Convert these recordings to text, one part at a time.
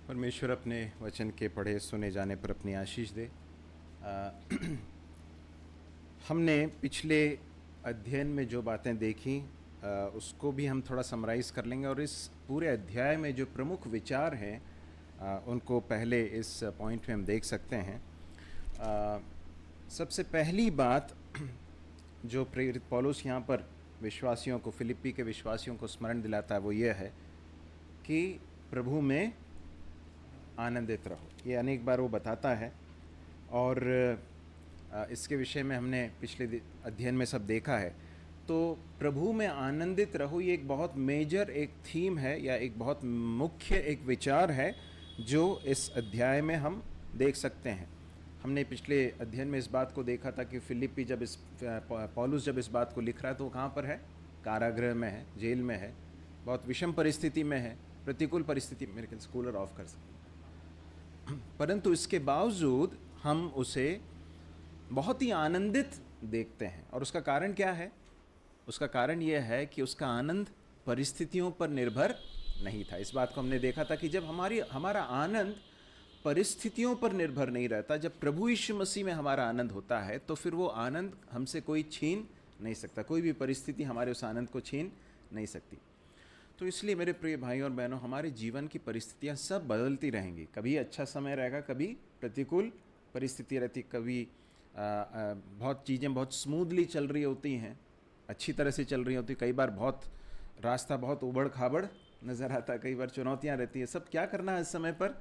परमेश्वर अपने वचन के पढ़े सुने जाने पर अपनी आशीष दे। हमने पिछले अध्ययन में जो बातें देखी उसको भी हम थोड़ा समराइज़ कर लेंगे और इस पूरे अध्याय में जो प्रमुख विचार हैं उनको पहले इस पॉइंट में हम देख सकते हैं। सबसे पहली बात जो प्रेरित पौलुस यहाँ पर विश्वासियों को, फिलिप्पी के विश्वासियों को स्मरण दिलाता है वो ये है कि प्रभु में आनंदित रहो। ये अनेक बार वो बताता है और इसके विषय में हमने पिछले अध्ययन में सब देखा है। तो प्रभु में आनंदित रहो ये एक बहुत मेजर एक थीम है या एक बहुत मुख्य एक विचार है जो इस अध्याय में हम देख सकते हैं। हमने पिछले अध्ययन में इस बात को देखा था कि फिलिप्पी जब पौलुस जब इस बात को लिख रहा है तो वो कहाँ पर है? कारागृह में है, जेल में है, बहुत विषम परिस्थिति में है, प्रतिकूल परिस्थिति। मेरे ख्याल से कूलर ऑफ कर सकते, परंतु इसके बावजूद हम उसे बहुत ही आनंदित देखते हैं। और उसका कारण क्या है? उसका कारण यह है कि उसका आनंद परिस्थितियों पर निर्भर नहीं था। इस बात को हमने देखा था कि जब हमारा आनंद परिस्थितियों पर निर्भर नहीं रहता, जब प्रभु यीशु मसीह में हमारा आनंद होता है तो फिर वो आनंद हमसे कोई छीन नहीं सकता, कोई भी परिस्थिति हमारे उस आनंद को छीन नहीं सकती। तो इसलिए मेरे प्रिय भाइयों और बहनों, हमारे जीवन की परिस्थितियां सब बदलती रहेंगी। कभी अच्छा समय रहेगा, कभी प्रतिकूल परिस्थिति रहती, कभी बहुत चीज़ें बहुत स्मूथली चल रही होती हैं, अच्छी तरह से चल रही होती, कई बार बहुत रास्ता बहुत उबड़ खाबड़ नज़र आता है, कई बार चुनौतियां रहती है। सब क्या करना है इस समय पर?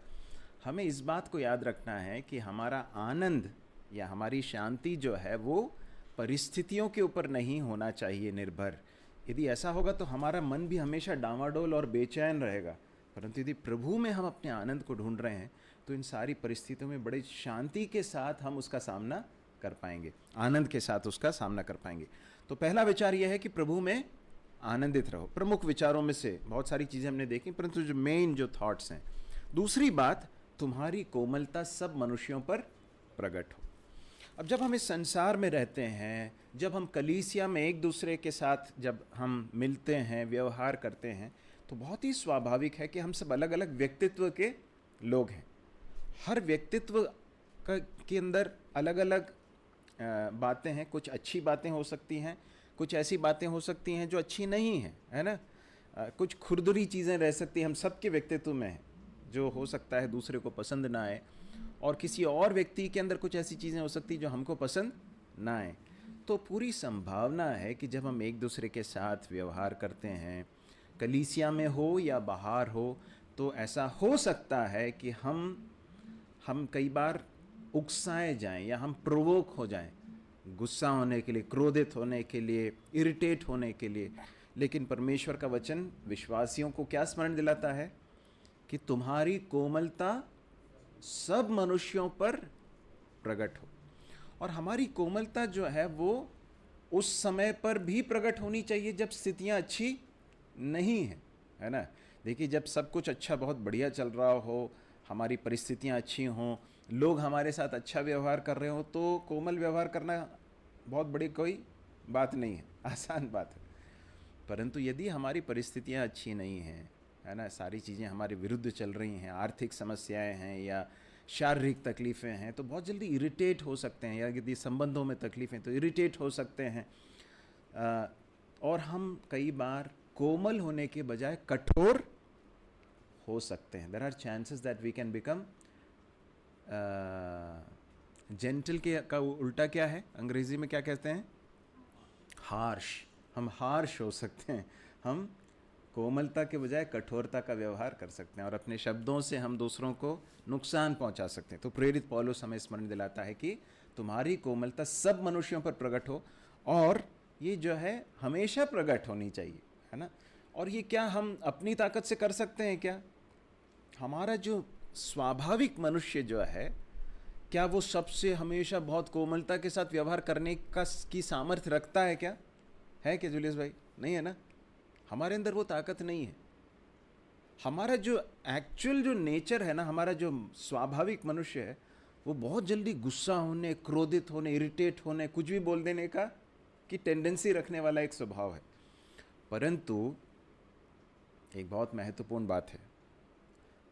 हमें इस बात को याद रखना है कि हमारा आनंद या हमारी शांति जो है वो परिस्थितियों के ऊपर नहीं होना चाहिए निर्भर। यदि ऐसा होगा तो हमारा मन भी हमेशा डामाडोल और बेचैन रहेगा। परंतु यदि प्रभु में हम अपने आनंद को ढूंढ रहे हैं तो इन सारी परिस्थितियों में बड़ी शांति के साथ हम उसका सामना कर पाएंगे, आनंद के साथ उसका सामना कर पाएंगे। तो पहला विचार यह है कि प्रभु में आनंदित रहो। प्रमुख विचारों में से बहुत सारी चीज़ें हमने देखी, परंतु जो मेन जो थॉट्स हैं। दूसरी बात, तुम्हारी कोमलता सब मनुष्यों पर प्रकट हो। अब जब हम इस संसार में रहते हैं, जब हम कलीसिया में एक दूसरे के साथ जब हम मिलते हैं, व्यवहार करते हैं, तो बहुत ही स्वाभाविक है कि हम सब अलग अलग व्यक्तित्व के लोग हैं। हर व्यक्तित्व के अंदर अलग अलग बातें हैं। कुछ अच्छी बातें हो सकती हैं, कुछ ऐसी बातें हो सकती हैं जो अच्छी नहीं हैं, है ना। कुछ खुरदुरी चीज़ें रह सकती हैं हम सबके व्यक्तित्व में हैं, जो हो सकता है दूसरे को पसंद ना आए, और किसी और व्यक्ति के अंदर कुछ ऐसी चीज़ें हो सकती जो हमको पसंद ना आए। तो पूरी संभावना है कि जब हम एक दूसरे के साथ व्यवहार करते हैं, कलीसिया में हो या बाहर हो, तो ऐसा हो सकता है कि हम कई बार उकसाए जाएं या हम प्रोवोक हो जाएं, गुस्सा होने के लिए, क्रोधित होने के लिए, इरिटेट होने के लिए। लेकिन परमेश्वर का वचन विश्वासियों को क्या स्मरण दिलाता है? कि तुम्हारी कोमलता सब मनुष्यों पर प्रकट हो। और हमारी कोमलता जो है वो उस समय पर भी प्रकट होनी चाहिए जब स्थितियां अच्छी नहीं हैं, है ना। देखिए, जब सब कुछ अच्छा, बहुत बढ़िया चल रहा हो, हमारी परिस्थितियां अच्छी हों, लोग हमारे साथ अच्छा व्यवहार कर रहे हो, तो कोमल व्यवहार करना बहुत बड़ी कोई बात नहीं है, आसान बात है। परंतु यदि हमारी परिस्थितियां अच्छी नहीं हैं, है ना, सारी चीज़ें हमारे विरुद्ध चल रही हैं, आर्थिक समस्याएं हैं या शारीरिक तकलीफ़ें हैं, तो बहुत जल्दी इरिटेट हो सकते हैं। या यदि संबंधों में तकलीफ़ें तो इरिटेट हो सकते हैं, और हम कई बार कोमल होने के बजाय कठोर हो सकते हैं। There are chances that we can become gentle. के का उल्टा क्या है? अंग्रेजी में क्या कहते हैं? हार्श। हम हार्श हो सकते हैं, हम कोमलता के बजाय कठोरता का व्यवहार कर सकते हैं, और अपने शब्दों से हम दूसरों को नुकसान पहुंचा सकते हैं। तो प्रेरित पौलुस हमें स्मरण दिलाता है कि तुम्हारी कोमलता सब मनुष्यों पर प्रकट हो, और ये जो है हमेशा प्रकट होनी चाहिए, है ना। और ये क्या हम अपनी ताकत से कर सकते हैं क्या? हमारा जो स्वाभाविक मनुष्य जो है, क्या वो सबसे हमेशा बहुत कोमलता के साथ व्यवहार करने की सामर्थ्य रखता है क्या? है क्या जूलियस भाई? नहीं है ना। हमारे अंदर वो ताकत नहीं है। हमारा जो एक्चुअल जो नेचर है ना, हमारा जो स्वाभाविक मनुष्य है, वो बहुत जल्दी गुस्सा होने, क्रोधित होने, इरिटेट होने, कुछ भी बोल देने का की टेंडेंसी रखने वाला एक स्वभाव है। परंतु एक बहुत महत्वपूर्ण बात है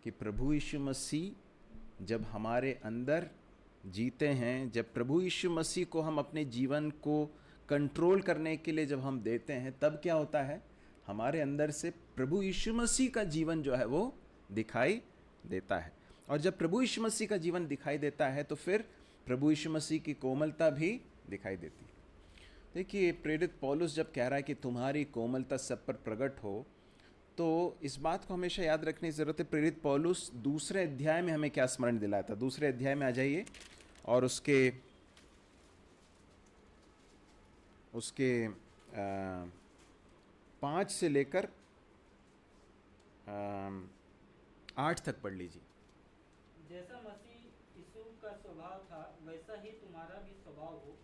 कि प्रभु यीशु मसीह जब हमारे अंदर जीते हैं, जब प्रभु यीशु मसीह को हम अपने जीवन को कंट्रोल करने के लिए जब हम देते हैं, तब क्या होता है, हमारे अंदर से प्रभु यीशु मसीह का जीवन जो है वो दिखाई देता है। और जब प्रभु यीशु मसीह का जीवन दिखाई देता है तो फिर प्रभु यीशु मसीह की कोमलता भी दिखाई देती है। देखिए, प्रेरित पौलुस जब कह रहा है कि तुम्हारी कोमलता सब पर प्रकट हो, तो इस बात को हमेशा याद रखने की ज़रूरत है। प्रेरित पौलुस दूसरे अध्याय में हमें क्या स्मरण दिलाता? दूसरे अध्याय में आ जाइए और उसके 5 से लेकर 8 तक पढ़ लीजिए। जैसा मसीह यीशु का स्वभाव था वैसा ही तुम्हारा भी स्वभाव हो,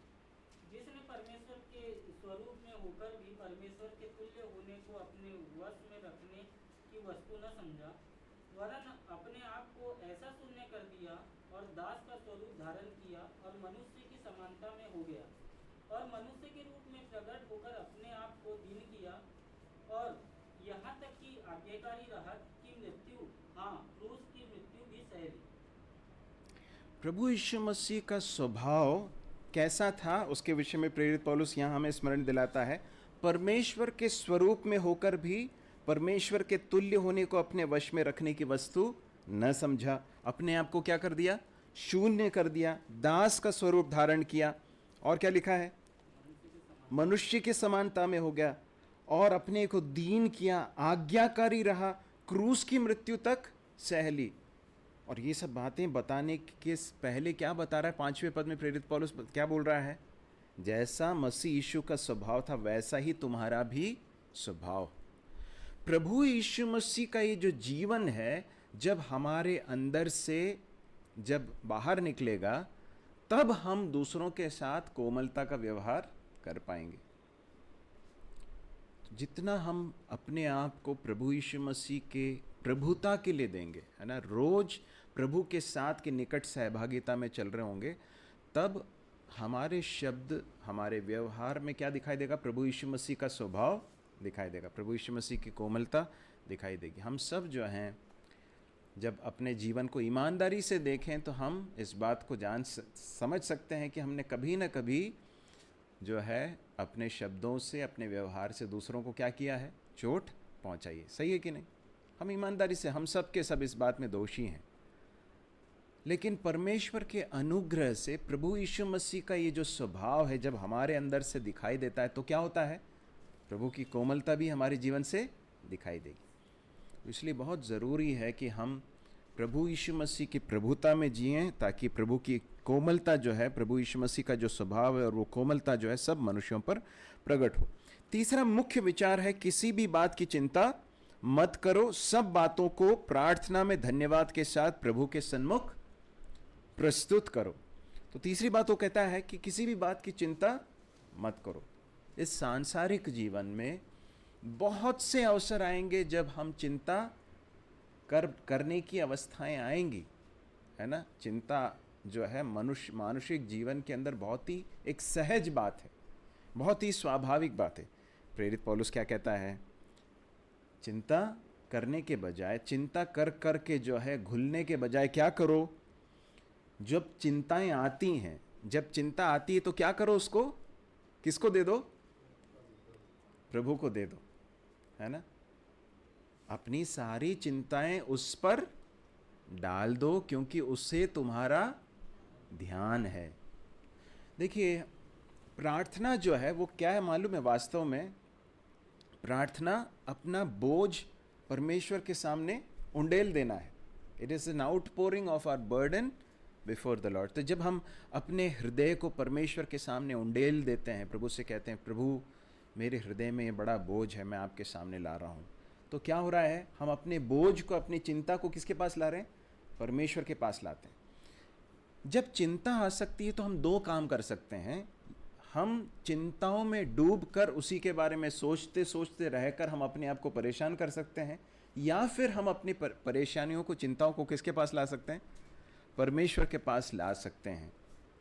जिसने परमेश्वर के स्वरूप में होकर भी परमेश्वर के तुल्य होने को अपने वश में रखने की वस्तु न समझा, वरन अपने आप को ऐसा शून्य कर दिया और दास का स्वरूप धारण किया और मनुष्य की समानता में हो गया, और मनुष्य के रूप में प्रकट होकर अपने आप को दीन किया और यहाँ तक कि आज्ञाकारी राहत की मृत्यु, हाँ क्रूस की मृत्यु भी सह ली। प्रभु यीशु मसीह का स्वभाव कैसा था, उसके विषय में प्रेरित पौलुस यहाँ हमें स्मरण दिलाता है। परमेश्वर के स्वरूप में होकर भी परमेश्वर के तुल्य होने को अपने वश में रखने की वस्तु न समझा, अपने आप को क्या कर दिया, शून्य कर दिया, दास का स्वरूप धारण किया, और क्या लिखा है, मनुष्य की समानता में हो गया, और अपने को दीन किया, आज्ञाकारी रहा, क्रूस की मृत्यु तक सह ली। और ये सब बातें बताने के पहले क्या बता रहा है? 5वें पद में प्रेरित पौलुस क्या बोल रहा है? जैसा मसीह यीशु का स्वभाव था वैसा ही तुम्हारा भी स्वभाव। प्रभु यीशु मसीह का ये जो जीवन है, जब हमारे अंदर से जब बाहर निकलेगा, तब हम दूसरों के साथ कोमलता का व्यवहार कर पाएंगे। जितना हम अपने आप को प्रभु यीशु मसीह के प्रभुता के लिए देंगे, है ना, रोज प्रभु के साथ के निकट सहभागिता में चल रहे होंगे, तब हमारे शब्द, हमारे व्यवहार में क्या दिखाई देगा? प्रभु यीशु मसीह का स्वभाव दिखाई देगा, प्रभु यीशु मसीह की कोमलता दिखाई देगी। हम सब जो हैं, जब अपने जीवन को ईमानदारी से देखें तो हम इस बात को समझ सकते हैं कि हमने कभी ना कभी जो है अपने शब्दों से, अपने व्यवहार से दूसरों को क्या किया है, चोट पहुंचाई है। सही है कि नहीं? हम ईमानदारी से, हम सब के सब इस बात में दोषी हैं। लेकिन परमेश्वर के अनुग्रह से प्रभु यीशु मसीह का ये जो स्वभाव है जब हमारे अंदर से दिखाई देता है, तो क्या होता है? प्रभु की कोमलता भी हमारे जीवन से दिखाई देगी। इसलिए बहुत ज़रूरी है कि हम प्रभु यीशु मसीह की प्रभुता में जिएं, ताकि प्रभु की कोमलता जो है, प्रभु यीशु मसीह का जो स्वभाव है और वो कोमलता जो है सब मनुष्यों पर प्रकट हो। तीसरा मुख्य विचार है, किसी भी बात की चिंता मत करो, सब बातों को प्रार्थना में धन्यवाद के साथ प्रभु के सन्मुख प्रस्तुत करो। तो तीसरी बात वो कहता है कि किसी भी बात की चिंता मत करो। इस सांसारिक जीवन में बहुत से अवसर आएंगे जब हम चिंता करने की अवस्थाएं आएंगी, है ना। चिंता जो है मानुषिक जीवन के अंदर बहुत ही एक सहज बात है, बहुत ही स्वाभाविक बात है। प्रेरित पौलुस क्या कहता है? चिंता करने के बजाय, चिंता कर के जो है घुलने के बजाय क्या करो? जब चिंताएं आती हैं, जब चिंता आती है तो क्या करो? उसको किसको दे दो? प्रभु को दे दो, है ना। अपनी सारी चिंताएं उस पर डाल दो, क्योंकि उससे तुम्हारा ध्यान है। देखिए, प्रार्थना जो है वो क्या है मालूम है? वास्तव में प्रार्थना अपना बोझ परमेश्वर के सामने उंडेल देना है। It is an outpouring of our burden before the Lord. तो जब हम अपने हृदय को परमेश्वर के सामने उंडेल देते हैं, प्रभु से कहते हैं, प्रभु मेरे हृदय में ये बड़ा बोझ है, मैं आपके सामने ला रहा हूँ, तो क्या हो रहा है? हम अपने बोझ को, अपनी चिंता को किसके पास ला रहे हैं? परमेश्वर के पास लाते हैं। जब चिंता आ सकती है तो हम दो काम कर सकते हैं। हम चिंताओं में डूबकर उसी के बारे में सोचते सोचते रहकर हम अपने आप को परेशान कर सकते हैं, या फिर हम अपनी परेशानियों को, चिंताओं को किसके पास ला सकते हैं? परमेश्वर के पास ला सकते हैं।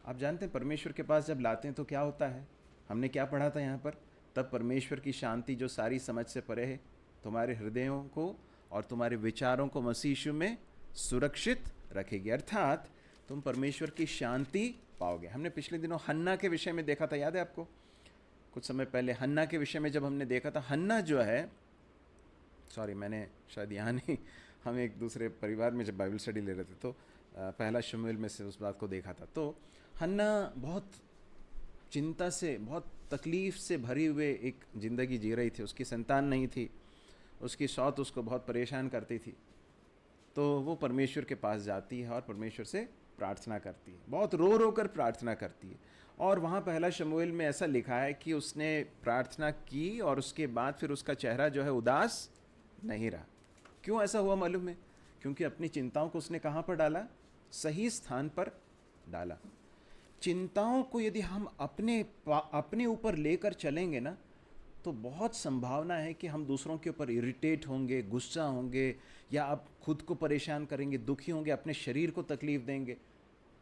आप जानते हैं परमेश्वर के पास जब लाते हैं तो क्या होता है? हमने क्या पढ़ा था यहाँ पर? तब परमेश्वर की शांति जो सारी समझ से परे है, तुम्हारे हृदयों को और तुम्हारे विचारों को मसीह यीशु में सुरक्षित रखेगी, अर्थात तुम परमेश्वर की शांति पाओगे। हमने पिछले दिनों हन्ना के विषय में देखा था, याद है आपको? कुछ समय पहले हन्ना के विषय में जब हमने देखा था, हन्ना जो है, सॉरी मैंने शायद यहाँ नहीं, हम एक दूसरे परिवार में जब बाइबल स्टडी ले रहे थे तो पहला शमूएल में से उस बात को देखा था। तो हन्ना बहुत चिंता से, बहुत तकलीफ़ से भरी हुए एक ज़िंदगी जी रही थी। उसकी संतान नहीं थी, उसकी सौत उसको बहुत परेशान करती थी। तो वो परमेश्वर के पास जाती है और परमेश्वर से प्रार्थना करती है, बहुत रो रो कर प्रार्थना करती है। और वहाँ पहला शमूएल में ऐसा लिखा है कि उसने प्रार्थना की और उसके बाद फिर उसका चेहरा जो है उदास नहीं रहा। क्यों ऐसा हुआ मालूम है? क्योंकि अपनी चिंताओं को उसने कहाँ पर डाला? सही स्थान पर डाला। चिंताओं को यदि हम अपने ऊपर लेकर चलेंगे ना, तो बहुत संभावना है कि हम दूसरों के ऊपर इरिटेट होंगे, गुस्सा होंगे, या आप खुद को परेशान करेंगे, दुखी होंगे, अपने शरीर को तकलीफ देंगे।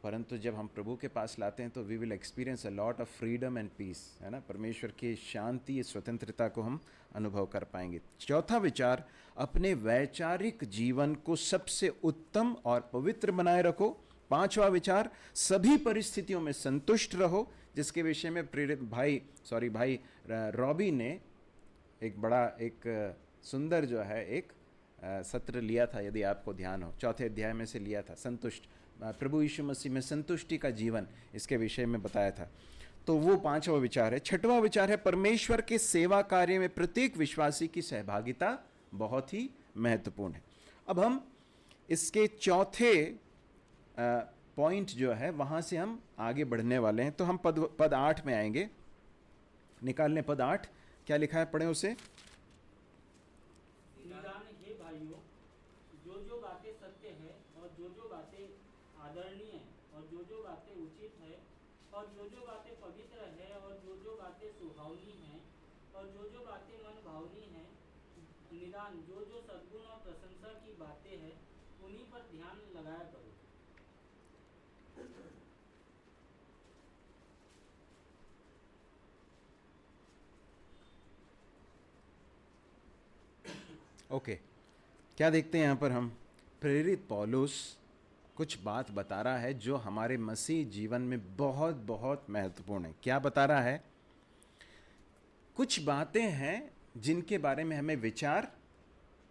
परंतु जब हम प्रभु के पास लाते हैं तो we will experience a lot of freedom and peace, है ना? परमेश्वर की शांति, स्वतंत्रता को हम अनुभव कर पाएंगे। चौथा विचार, अपने वैचारिक जीवन को सबसे उत्तम और पवित्र बनाए रखो। पांचवा विचार, सभी परिस्थितियों में संतुष्ट रहो, जिसके विषय में प्रेरित भाई रॉबी ने एक सुंदर जो है एक सत्र लिया था, यदि आपको ध्यान हो, चौथे अध्याय में से लिया था। संतुष्ट, प्रभु यीशु मसीह में संतुष्टि का जीवन, इसके विषय में बताया था। तो वो पांचवा विचार है। छठवां विचार है, परमेश्वर के सेवा कार्य में प्रत्येक विश्वासी की सहभागिता बहुत ही महत्वपूर्ण है। अब हम इसके चौथे पॉइंट जो है वहां से हम आगे बढ़ने वाले हैं। तो हम पद 8 में आएंगे। निकाल लें पद 8, क्या लिखा है, पढ़ें उसे। निदान हे भाइयों, जो जो बातें सत्य है और जो जो बातें आदरणीय है और जो जो बातें उचित है और जो जो बातें पवित्र है और जो जो बातें सुहावनी हैं और जो जो बातें मन भावनी हैं, निदान जो जो सद्गुण और प्रशंसा की बातें हैं, उन्हीं पर ध्यान लगाया करो। ओके, क्या देखते हैं यहाँ पर हम? प्रेरित पौलुस कुछ बात बता रहा है जो हमारे मसीह जीवन में बहुत बहुत महत्वपूर्ण है। क्या बता रहा है? कुछ बातें हैं जिनके बारे में हमें विचार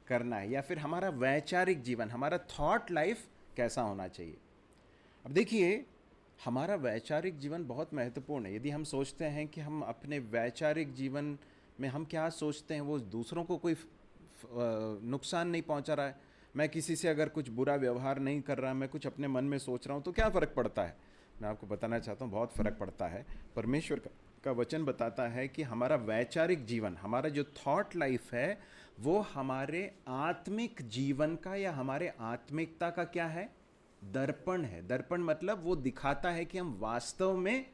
करना है, या फिर हमारा वैचारिक जीवन, हमारा थॉट लाइफ कैसा होना चाहिए। अब देखिए, हमारा वैचारिक जीवन बहुत महत्वपूर्ण है। यदि हम सोचते हैं कि हम अपने वैचारिक जीवन में हम क्या सोचते हैं, वो दूसरों को कोई नुकसान नहीं पहुंचा रहा है, मैं किसी से अगर कुछ बुरा व्यवहार नहीं कर रहा, मैं कुछ अपने मन में सोच रहा हूं, तो क्या फ़र्क पड़ता है? मैं आपको बताना चाहता हूं, बहुत फ़र्क पड़ता है। परमेश्वर का वचन बताता है कि हमारा वैचारिक जीवन, हमारा जो थॉट लाइफ है, वो हमारे आत्मिक जीवन का या हमारे आत्मिकता का क्या है? दर्पण है। दर्पण मतलब वो दिखाता है कि हम वास्तव में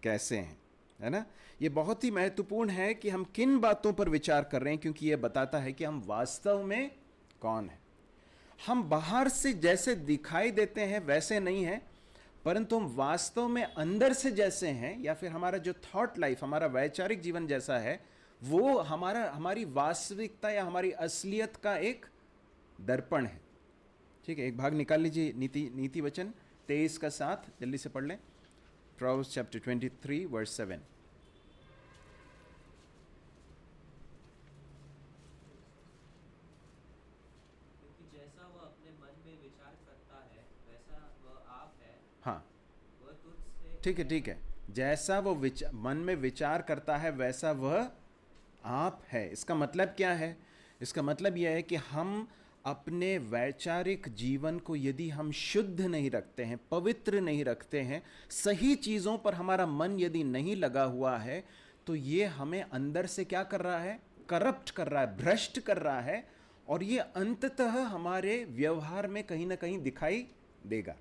कैसे हैं, है ना? ये बहुत ही महत्वपूर्ण है कि हम किन बातों पर विचार कर रहे हैं, क्योंकि ये बताता है कि हम वास्तव में कौन है। हम बाहर से जैसे दिखाई देते हैं वैसे नहीं है, परंतु हम वास्तव में अंदर से जैसे हैं, या फिर हमारा जो थॉट लाइफ, हमारा वैचारिक जीवन जैसा है, वो हमारी वास्तविकता या हमारी असलियत का एक दर्पण है। ठीक है, एक भाग निकाल लीजिए, नीति वचन 23 का 7, जल्दी से पढ़ लें। Proverbs chapter 23 verse 7. क्योंकि जैसा वह अपने मन में विचार करता है वैसा वह आप है, हाँ, वह तुझसे ठीक है। जैसा वो मन में विचार करता है वैसा वह आप है। इसका मतलब क्या है? इसका मतलब यह है कि हम अपने वैचारिक जीवन को यदि हम शुद्ध नहीं रखते हैं, पवित्र नहीं रखते हैं, सही चीज़ों पर हमारा मन यदि नहीं लगा हुआ है, तो ये हमें अंदर से क्या कर रहा है? करप्ट कर रहा है, भ्रष्ट कर रहा है, और ये अंततः हमारे व्यवहार में कहीं ना कहीं दिखाई देगा।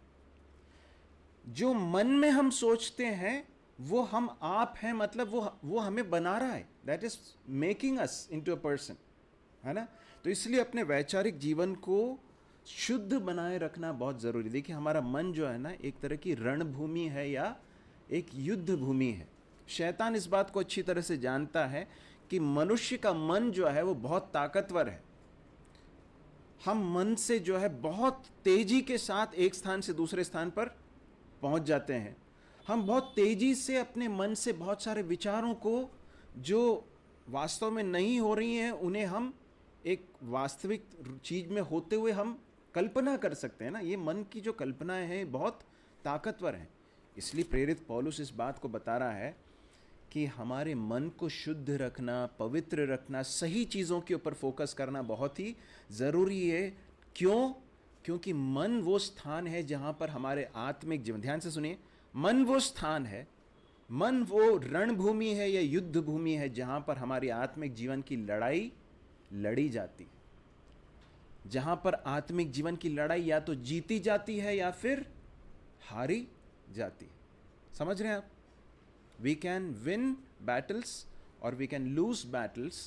जो मन में हम सोचते हैं वो हम आप हैं, मतलब वो हमें बना रहा है, that is making us into a person, है ना? तो इसलिए अपने वैचारिक जीवन को शुद्ध बनाए रखना बहुत ज़रूरी। देखिए, हमारा मन जो है ना, एक तरह की रणभूमि है या एक युद्ध भूमि है। शैतान इस बात को अच्छी तरह से जानता है कि मनुष्य का मन जो है वो बहुत ताकतवर है। हम मन से जो है बहुत तेजी के साथ एक स्थान से दूसरे स्थान पर पहुंच जाते हैं। हम बहुत तेजी से अपने मन से बहुत सारे विचारों को जो वास्तव में नहीं हो रही हैं उन्हें हम एक वास्तविक चीज में होते हुए हम कल्पना कर सकते हैं ना। ये मन की जो कल्पनाएं हैं बहुत ताकतवर हैं। इसलिए प्रेरित पौलुस इस बात को बता रहा है कि हमारे मन को शुद्ध रखना, पवित्र रखना, सही चीज़ों के ऊपर फोकस करना बहुत ही ज़रूरी है। क्यों? क्योंकि मन वो स्थान है जहाँ पर हमारे आत्मिक जीवन, ध्यान से सुनिए, मन वो स्थान है, मन वो रणभूमि है या युद्ध भूमि है जहाँ पर हमारी आत्मिक जीवन की लड़ाई लड़ी जाती है। जहाँ पर आत्मिक जीवन की लड़ाई या तो जीती जाती है या फिर हारी जाती है। समझ रहे हैं आप? We can win battles or we can lose battles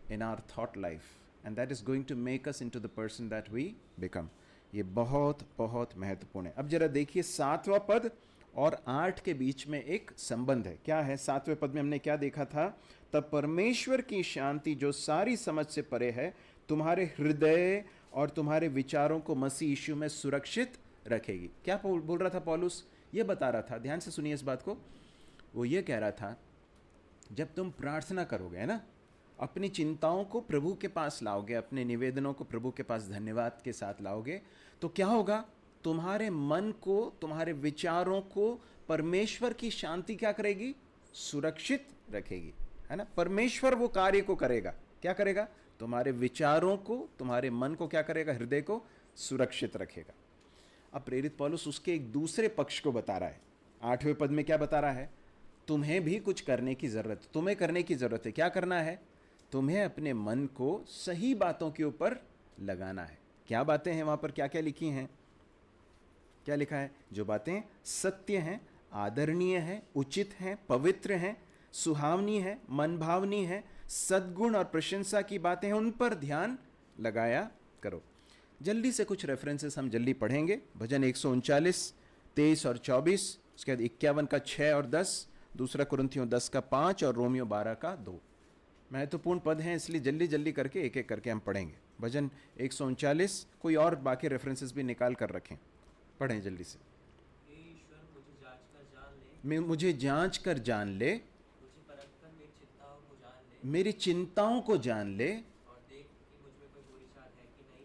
in our thought life, and that is going to make us into the person that we become. ये बहुत बहुत महत्वपूर्ण है। अब जरा देखिए 7वां पद और 8 के बीच में एक संबंध है। क्या है? 7वें पद में हमने क्या देखा था? तब परमेश्वर की शांति जो सारी समझ से परे है तुम्हारे हृदय और तुम्हारे विचारों को मसीह यीशु में सुरक्षित रखेगी। क्या बोल रहा था पौलुस? ये बता रहा था, ध्यान से सुनिए इस बात को। वो ये कह रहा था, जब तुम प्रार्थना करोगे, है ना, अपनी चिंताओं को प्रभु के पास लाओगे, अपने निवेदनों को प्रभु के पास धन्यवाद के साथ लाओगे, तो क्या होगा? तुम्हारे मन को, तुम्हारे विचारों को परमेश्वर की शांति क्या करेगी? सुरक्षित रखेगी, है ना। परमेश्वर वो कार्य को करेगा। क्या करेगा? तुम्हारे विचारों को, तुम्हारे मन को क्या करेगा? हृदय को सुरक्षित रखेगा। अब प्रेरित पौलुस उसके एक दूसरे पक्ष को बता रहा है। 8वें पद में क्या बता रहा है? तुम्हें भी कुछ करने की जरूरत है। तुम्हें करने की जरूरत है। क्या करना है? तुम्हें अपने मन को सही बातों के ऊपर लगाना है। क्या बातें हैं वहां पर? क्या क्या लिखी हैं? क्या लिखा है? जो बातें सत्य हैं, आदरणीय हैं, उचित हैं, पवित्र हैं, सुहावनी है, मनभावनी है, सद्गुण और प्रशंसा की बातें हैं, उन पर ध्यान लगाया करो। जल्दी से कुछ रेफरेंसेस हम जल्दी पढ़ेंगे। भजन 139, 23 और 24, उसके बाद 51 का 6 और 10, दूसरा कुरिन्थियों 10 का 5 और रोमियो 12 का 2। महत्वपूर्ण पद हैं, इसलिए जल्दी जल्दी करके एक एक करके हम पढ़ेंगे। भजन 139, कोई और बाकी रेफरेंसेस भी निकाल कर रखें, पढ़ें जल्दी से। ईश्वर मुझे जांच कर जान ले, मुझे जांच कर जान ले, मुझे परख कर मेरी चिंताओं को जान ले, मेरी चिंताओं को जान ले,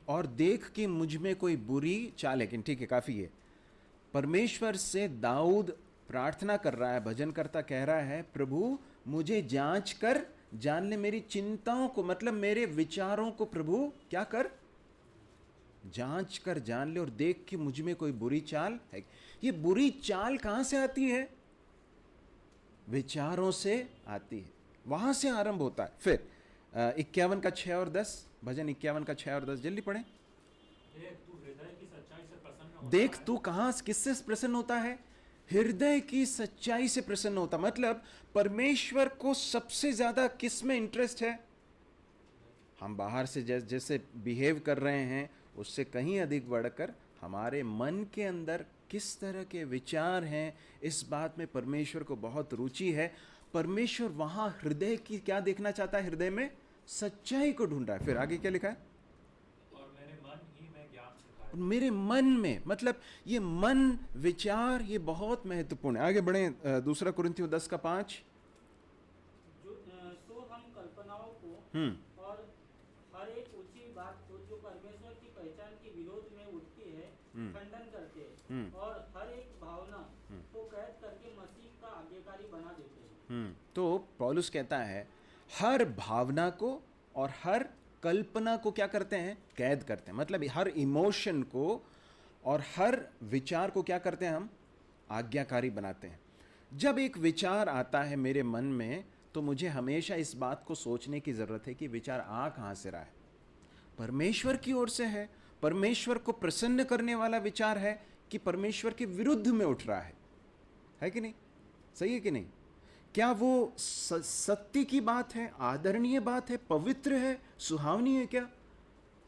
और देख कि मुझ में कोई बुरी चाल। लेकिन ठीक है, काफ़ी है। परमेश्वर से दाऊद प्रार्थना कर रहा है, भजन करता कह रहा है, प्रभु मुझे जांच कर जान ले, मेरी चिंताओं को, मतलब मेरे विचारों को प्रभु क्या कर? जांच कर जान ले, और देख कि मुझ में कोई बुरी चाल है। ये बुरी चाल कहां से आती है? विचारों से आती है, वहां से आरंभ होता है। फिर 51 का 6 और 10, भजन 51 का 6 और 10 जल्दी पढ़ें। देख तू कहां, किससे प्रसन्न होता है? हृदय की सच्चाई से प्रसन्न होता। मतलब परमेश्वर को सबसे ज्यादा किस में इंटरेस्ट है? हम बाहर से जैसे बिहेव कर रहे हैं उससे कहीं अधिक बढ़कर हमारे मन के अंदर किस तरह के विचार हैं, इस बात में परमेश्वर को बहुत रुचि है। परमेश्वर वहां हृदय की क्या देखना चाहता है? हृदय में सच्चाई को ढूंढ रहा है। फिर आगे क्या लिखा है? और मेरे मन ही में ज्ञान सिखाए। मेरे मन में, मतलब ये मन, विचार, ये बहुत महत्वपूर्ण है। आगे बढ़े, दूसरा कुरिन्थियों 10 का 5। सो हम कल्पनाओं को और हर एक ऊंची बात को जो परमेश्वर की पहचान के विरोध में उठती है खंडन करते हैं, और हर एक भावना को कैद करके मसीह का आज्ञाकारी बना देते हैं। तो पौलुस कहता है हर भावना को और हर कल्पना को क्या करते हैं? कैद करते हैं। मतलब हर इमोशन को और हर विचार को क्या करते हैं? हम आज्ञाकारी बनाते हैं। जब एक विचार आता है मेरे मन में, तो मुझे हमेशा इस बात को सोचने की जरूरत है कि विचार आ कहां से रहा है? परमेश्वर की ओर से है, परमेश्वर को प्रसन्न करने वाला विचार है, कि परमेश्वर के विरुद्ध में उठ रहा है कि नहीं? सही है कि नहीं? क्या वो सत्य की बात है, आदरणीय बात है, पवित्र है, सुहावनी है क्या?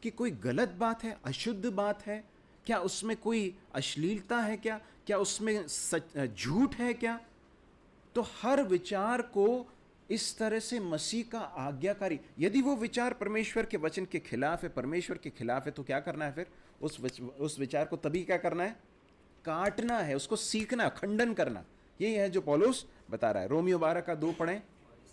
कि कोई गलत बात है, अशुद्ध बात है क्या? उसमें कोई अश्लीलता है क्या? क्या उसमें झूठ है क्या? तो हर विचार को इस तरह से मसीह का आज्ञाकारी, यदि वो विचार परमेश्वर के वचन के खिलाफ है, परमेश्वर के खिलाफ है, तो क्या करना है फिर? उस विचार को तभी क्या करना है? काटना है, उसको सीखना, खंडन करना। यही है जो पौलुस बता रहा है। रोमियो 12:2 पढ़ें। और इस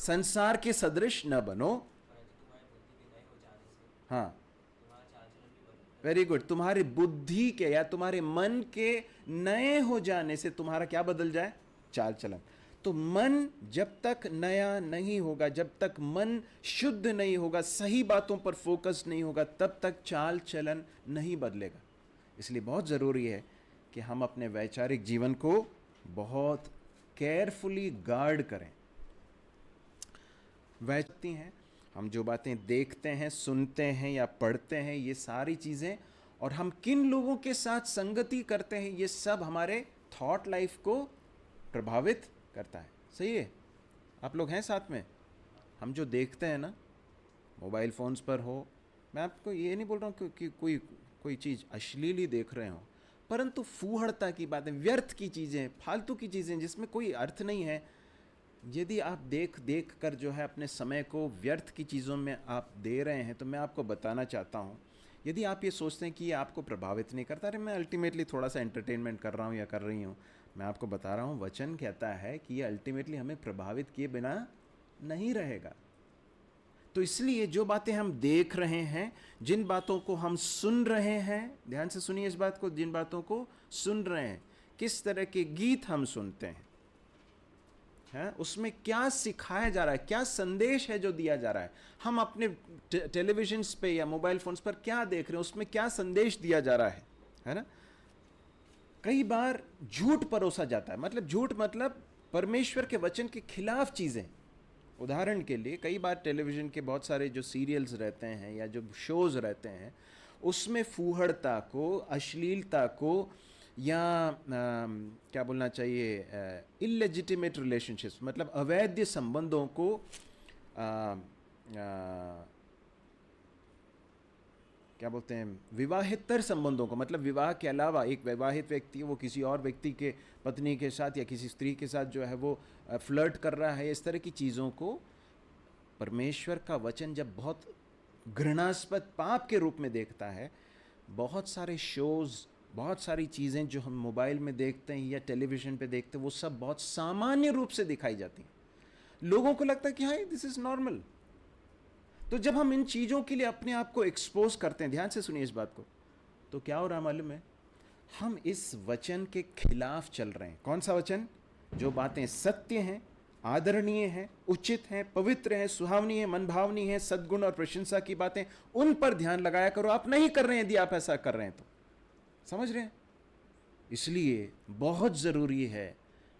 संसार के सदृश ना बनो, संसार के सदृश न बनो। परंतु तुम्हारी बुद्धि के नए हो जाने से हाँ, तुम्हारा चाल चलन भी बदल वेरी गुड। तुम्हारी बुद्धि के या तुम्हारे मन के नए हो जाने से तुम्हारा क्या बदल जाए? चाल चलन। तो मन जब तक नया नहीं होगा, जब तक मन शुद्ध नहीं होगा, सही बातों पर फोकस नहीं होगा, तब तक चाल चलन नहीं बदलेगा। इसलिए बहुत ज़रूरी है कि हम अपने वैचारिक जीवन को बहुत केयरफुली गार्ड करें। वैचती हैं हम जो बातें देखते हैं, सुनते हैं या पढ़ते हैं, ये सारी चीज़ें, और हम किन लोगों के साथ संगति करते हैं, ये सब हमारे थॉट लाइफ को प्रभावित करता है। सही है? आप लोग हैं साथ में? हम जो देखते हैं ना, मोबाइल फ़ोन्स पर हो, मैं आपको ये नहीं बोल रहा हूँ कि कोई चीज़ अश्लील ही देख रहे हो, परंतु फूहड़ता की बातें, व्यर्थ की चीज़ें, फालतू की चीज़ें जिसमें कोई अर्थ नहीं है, यदि आप देख कर जो है अपने समय को व्यर्थ की चीज़ों में आप दे रहे हैं, तो मैं आपको बताना चाहता हूँ, यदि आप ये सोचते हैं कि ये आपको प्रभावित नहीं करता, अरे मैं अल्टीमेटली थोड़ा सा एंटरटेनमेंट कर रहा हूँ या कर रही हूँ, मैं आपको बता रहा हूँ, वचन कहता है कि ये अल्टीमेटली हमें प्रभावित किए बिना नहीं रहेगा। तो इसलिए जो बातें हम देख रहे हैं, जिन बातों को हम सुन रहे हैं, ध्यान से सुनिए इस बात को, जिन बातों को सुन रहे हैं, किस तरह के गीत हम सुनते हैं, उसमें क्या सिखाया जा रहा है, क्या संदेश है जो दिया जा रहा है, हम अपने टेलीविजन पे या मोबाइल फोन्स पर क्या देख रहे हैं, उसमें क्या संदेश दिया जा रहा है ना। कई बार झूठ परोसा जाता है, मतलब झूठ मतलब परमेश्वर के वचन के खिलाफ चीज़ें। उदाहरण के लिए कई बार टेलीविज़न के बहुत सारे जो सीरियल्स रहते हैं या जो शोज़ रहते हैं, उसमें फूहड़ता को, अश्लीलता को, या क्या बोलना चाहिए, इलेजिटिमेट रिलेशनशिप्स, मतलब अवैध संबंधों को, क्या बोलते हैं, विवाहेतर संबंधों को, मतलब विवाह के अलावा एक वैवाहित व्यक्ति वो किसी और व्यक्ति के पत्नी के साथ या किसी स्त्री के साथ जो है वो फ्लर्ट कर रहा है, इस तरह की चीज़ों को परमेश्वर का वचन जब बहुत घृणास्पद पाप के रूप में देखता है, बहुत सारे शोज़, बहुत सारी चीज़ें जो हम मोबाइल में देखते हैं या टेलीविज़न पे देखते हैं, वो सब बहुत सामान्य रूप से दिखाई जाती हैं। लोगों को लगता है कि हाँ दिस इज़ नॉर्मल। तो जब हम इन चीज़ों के लिए अपने आप को एक्सपोज करते हैं, ध्यान से सुनिए इस बात को, तो क्या हो रहा है मालूम है? हम इस वचन के खिलाफ चल रहे हैं। कौन सा वचन? जो बातें सत्य हैं, आदरणीय हैं, उचित हैं, पवित्र हैं, सुहावनी हैं, मनभावनी हैं, सद्गुण और प्रशंसा की बातें, उन पर ध्यान लगाया करो। आप नहीं कर रहे हैं, यदि आप ऐसा कर रहे हैं तो, समझ रहे हैं? इसलिए बहुत ज़रूरी है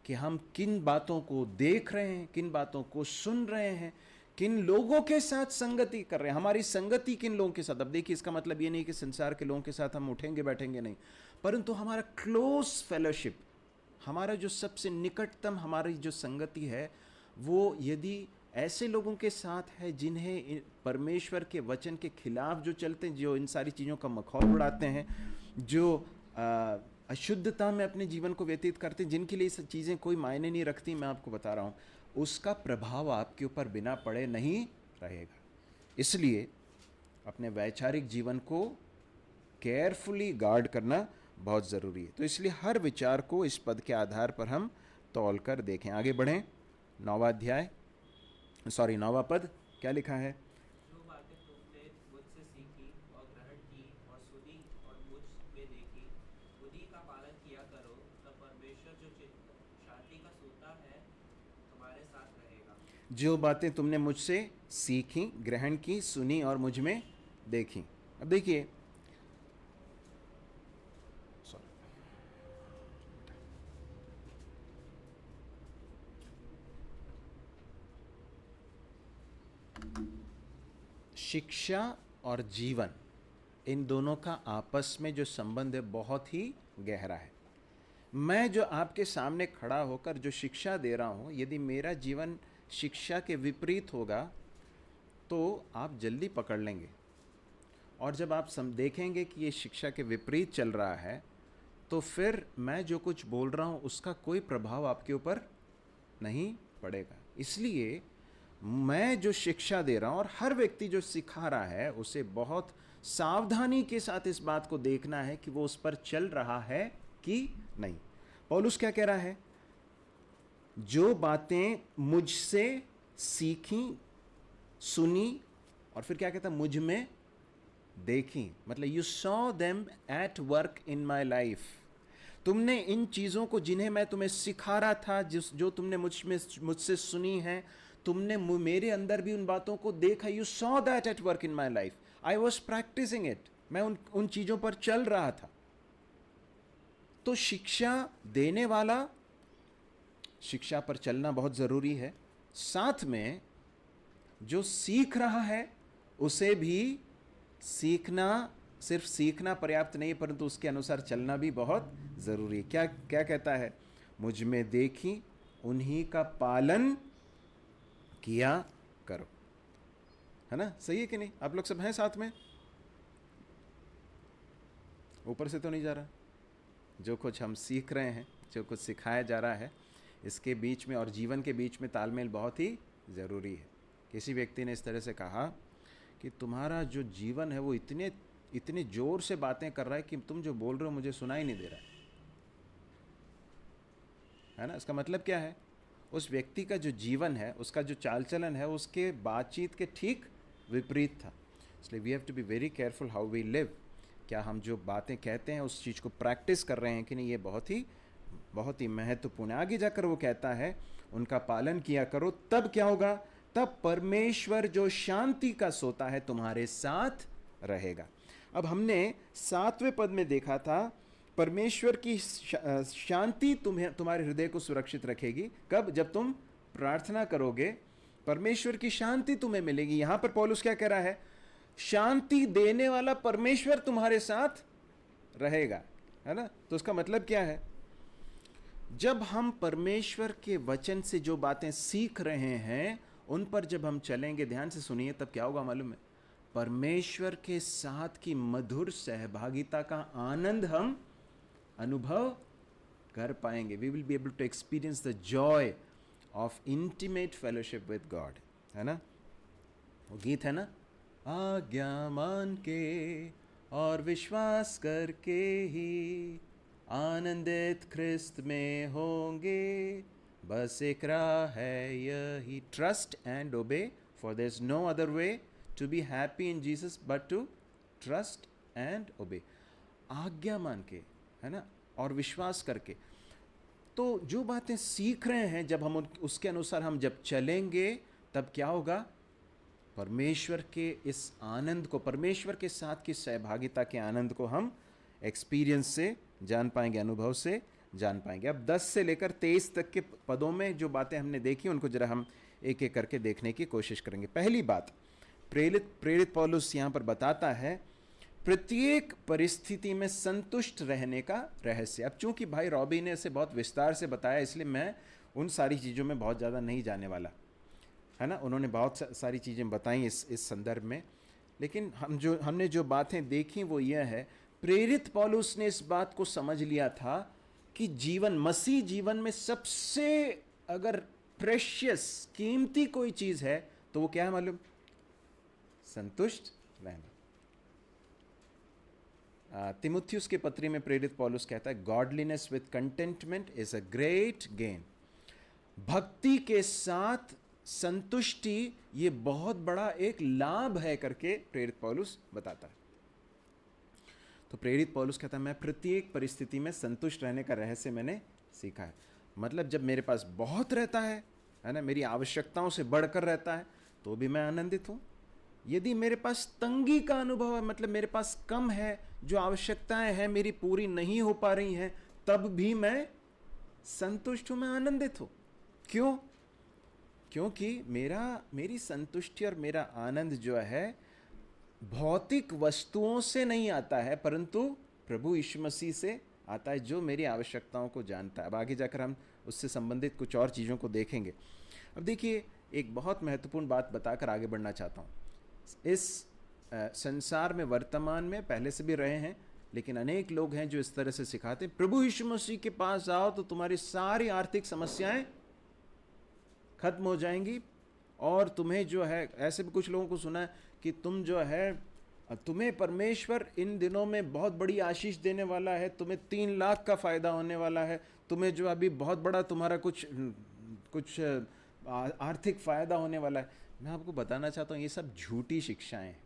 कि हम किन बातों को देख रहे हैं, किन बातों को सुन रहे हैं, किन लोगों के साथ संगति कर रहे हैं, हमारी संगति किन लोगों के साथ। अब देखिए, इसका मतलब ये नहीं कि संसार के लोगों के साथ हम उठेंगे बैठेंगे, नहीं, परंतु हमारा क्लोज फेलोशिप, हमारा जो सबसे निकटतम हमारी जो संगति है, वो यदि ऐसे लोगों के साथ है जिन्हें परमेश्वर के वचन के खिलाफ जो चलते हैं, जो इन सारी चीज़ों का मखौल उड़ाते हैं, जो अशुद्धता में अपने जीवन को व्यतीत करते हैं, जिनके लिए ये चीज़ें कोई मायने नहीं रखती, मैं आपको बता रहा हूँ, उसका प्रभाव आपके ऊपर बिना पड़े नहीं रहेगा। इसलिए अपने वैचारिक जीवन को केयरफुली गार्ड करना बहुत ज़रूरी है। तो इसलिए हर विचार को इस पद के आधार पर हम तौल कर देखें। आगे बढ़ें। 9वां पद क्या लिखा है? जो बातें तुमने मुझसे सीखी और ग्रहण की और सुनी और मुझ में देखी, उन्हीं का पालन किया करो, तब परमेश्वर जो शांति का सूता है तुम्हारे साथ रहेगा। जो बातें तुमने मुझसे सीखी, ग्रहण की, सुनी और मुझ में देखी। अब देखिए, शिक्षा और जीवन, इन दोनों का आपस में जो संबंध है बहुत ही गहरा है। मैं जो आपके सामने खड़ा होकर जो शिक्षा दे रहा हूँ, यदि मेरा जीवन शिक्षा के विपरीत होगा तो आप जल्दी पकड़ लेंगे, और जब आप देखेंगे कि ये शिक्षा के विपरीत चल रहा है, तो फिर मैं जो कुछ बोल रहा हूँ उसका कोई प्रभाव आपके ऊपर नहीं पड़ेगा। इसलिए मैं जो शिक्षा दे रहा हूं और हर व्यक्ति जो सिखा रहा है उसे बहुत सावधानी के साथ इस बात को देखना है कि वो उस पर चल रहा है कि नहीं। पौलुस क्या कह रहा है? जो बातें मुझसे सीखी, सुनी और फिर क्या कहता, मुझ में देखी, मतलब you saw them at work in my life. तुमने इन चीज़ों को जिन्हें मैं तुम्हें सिखा रहा था, जो तुमने मुझसे सुनी है, तुमने मेरे अंदर भी उन बातों को देखा। You saw that at work in my life, I was practising it. मैं उन चीज़ों पर चल रहा था। तो शिक्षा देने वाला शिक्षा पर चलना बहुत ज़रूरी है, साथ में जो सीख रहा है उसे भी सीखना, सिर्फ सीखना पर्याप्त नहीं, परंतु उसके अनुसार चलना भी बहुत ज़रूरी है। क्या क्या कहता है? मुझ में देखी, उन्हीं का पालन किया करो। है ना? सही है कि नहीं? आप लोग सब हैं साथ में? ऊपर से तो नहीं जा रहा? जो कुछ हम सीख रहे हैं, जो कुछ सिखाया जा रहा है, इसके बीच में और जीवन के बीच में तालमेल बहुत ही ज़रूरी है। किसी व्यक्ति ने इस तरह से कहा कि तुम्हारा जो जीवन है वो इतने ज़ोर से बातें कर रहा है कि तुम जो बोल रहे हो मुझे सुनाई नहीं दे रहा है ना? इसका मतलब क्या है? उस व्यक्ति का जो जीवन है, उसका जो चाल चलन है, उसके बातचीत के ठीक विपरीत था। इसलिए we have to be very careful how we live. क्या हम जो बातें कहते हैं उस चीज़ को प्रैक्टिस कर रहे हैं कि नहीं? ये बहुत ही महत्वपूर्ण है। आगे जाकर वो कहता है उनका पालन किया करो, तब क्या होगा? तब परमेश्वर जो शांति का सोता है तुम्हारे साथ रहेगा। अब हमने 7वें पद में देखा था परमेश्वर की शांति तुम्हारे हृदय को सुरक्षित रखेगी। कब? जब तुम प्रार्थना करोगे, परमेश्वर की शांति तुम्हें मिलेगी। यहां पर पौलुस क्या कह रहा है? शांति देने वाला परमेश्वर तुम्हारे साथ रहेगा, है ना? तो उसका मतलब क्या है? जब हम परमेश्वर के वचन से जो बातें सीख रहे हैं उन पर जब हम चलेंगे, ध्यान से सुनिए, तब क्या होगा मालूम है? परमेश्वर के साथ की मधुर सहभागिता का आनंद हम अनुभव कर पाएंगे। We will be able to experience the joy of intimate fellowship with God, है ना? वो गीत है ना, आज्ञा मान के और विश्वास करके ही आनंदित ख्रिस्त में होंगे, बस एक राह है यही, trust and obey, for there is no other way to be happy in Jesus but to trust and obey. आज्ञा मान के, है ना, और विश्वास करके। तो जो बातें सीख रहे हैं, जब हम उसके अनुसार हम जब चलेंगे, तब क्या होगा? परमेश्वर के इस आनंद को, परमेश्वर के साथ की सहभागिता के आनंद को हम एक्सपीरियंस से जान पाएंगे, अनुभव से जान पाएंगे। अब 10 से लेकर 23 तक के पदों में जो बातें हमने देखी उनको जरा हम एक एक करके देखने की कोशिश करेंगे। पहली बात, प्रेरित पौलुस यहाँ पर बताता है प्रत्येक परिस्थिति में संतुष्ट रहने का रहस्य। अब चूंकि भाई रॉबी ने इसे बहुत विस्तार से बताया, इसलिए मैं उन सारी चीज़ों में बहुत ज़्यादा नहीं जाने वाला, है ना? उन्होंने बहुत सारी चीज़ें बताई इस संदर्भ में, लेकिन हमने जो बातें देखी वो यह है, प्रेरित पौलुस ने इस बात को समझ लिया था कि मसीह जीवन में सबसे अगर प्रेशियस, कीमती कोई चीज़ है तो वो क्या है मालूम? संतुष्ट रहना। तिमुथियुस के पत्री में प्रेरित पौलुस कहता है, godliness with contentment is a great gain. भक्ति के साथ संतुष्टि ये बहुत बड़ा एक लाभ है करके प्रेरित पौलुस बताता है। तो प्रेरित पौलुस कहता है मैं प्रत्येक परिस्थिति में संतुष्ट रहने का रहस्य मैंने सीखा है। मतलब जब मेरे पास बहुत रहता है ना, मेरी आवश्यकताओं से बढ़कर रहता है, तो भी मैं आनंदित हूँ। यदि मेरे पास तंगी का अनुभव है, मतलब मेरे पास कम है, जो आवश्यकताएं हैं मेरी पूरी नहीं हो पा रही हैं, तब भी मैं संतुष्ट हूँ, मैं आनंदित हूँ। क्यों? क्योंकि मेरी संतुष्टि और मेरा आनंद जो है भौतिक वस्तुओं से नहीं आता है, परंतु प्रभु यीशु मसीह से आता है, जो मेरी आवश्यकताओं को जानता है। अब आगे जाकर हम उससे संबंधित कुछ और चीज़ों को देखेंगे। अब देखिए, एक बहुत महत्वपूर्ण बात बताकर आगे बढ़ना चाहता हूँ। इस संसार में वर्तमान में पहले से भी रहे हैं, लेकिन अनेक लोग हैं जो इस तरह से सिखाते हैं, प्रभु यीशु मसीह के पास आओ तो तुम्हारी सारी आर्थिक समस्याएं खत्म हो जाएंगी, और तुम्हें जो है, ऐसे भी कुछ लोगों को सुना है कि तुम जो है, तुम्हें परमेश्वर इन दिनों में बहुत बड़ी आशीष देने वाला है, तुम्हें 3 लाख का फ़ायदा होने वाला है, तुम्हें जो अभी बहुत बड़ा तुम्हारा कुछ कुछ आर्थिक फ़ायदा होने वाला है। मैं आपको बताना चाहता हूँ, ये सब झूठी शिक्षाएं हैं।